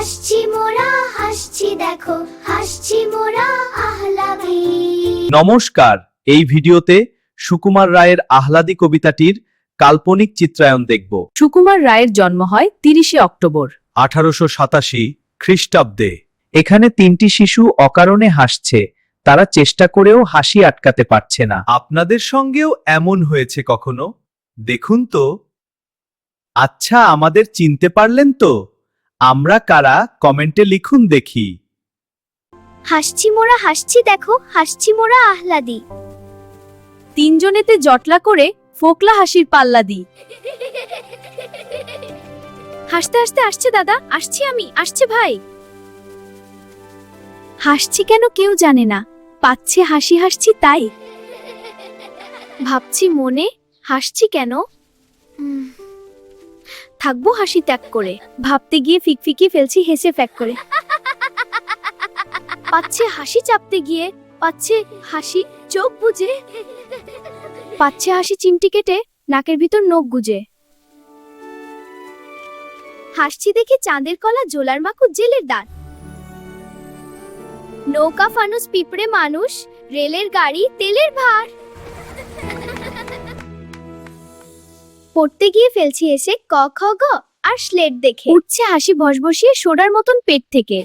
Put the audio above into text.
হাসছি মোরা হাসছি দেখো হাসছি মোরা আহ্লাদি। নমস্কার, এই ভিডিওতে সুকুমার রায়ের আহ্লাদি কবিতাটির কাল্পনিক চিত্রায়ন দেখব। সুকুমার রায়ের জন্ম হয় 30শে অক্টোবর 1887 খ্রিস্টাব্দে। এখানে তিনটি শিশু অকারণে হাসছে, তারা চেষ্টা করেও হাসি আটকাতে পারছে না। আপনাদের সঙ্গেও এমন হয়েছে কখনো? দেখুন তো। আচ্ছা, আমাদের চিনতে পারলেন তো? আমরা কারা, কমেন্টে লিখুন দেখি। হাসছি মোরা হাসছি দেখো হাসছি মোরা আহ্লাদি। তিনজনেতে জটলা করে ফোকলা হাসির পাল্লা দি। হাসতে হাসতে আসছে দাদা, আসছি আমি, আসছে ভাই। হাসছি কেন কেউ জানে না, পাচ্ছে হাসি হাসছি তাই। ভাবছি মনে, হাসছি কেন? থাকবো হাসি ত্যাগ করে, ভাবতে গিয়ে ফিকফিকি ফেলছি হেসে ফ্যাক করে। পাচ্ছে হাসি চাপতে গিয়ে, পাচ্ছে হাসি চোখ বুজে, পাচ্ছে হাসি চিমটি কেটে নাকের ভিতর নখ গুজে। হাসছি দেখে চাঁদের কলা জোলার মাকুর জেলের দাঁত। নৌকা ফানুস পিঁপড়ে মানুষ, রেলের গাড়ি তেলের ভার। পড়তে গিয়ে ফেলছি এসে ক খ গ আর স্লেট দেখে। উঠছে হাসি ভসভসিয়ে সোডার মতন পেট থেকে।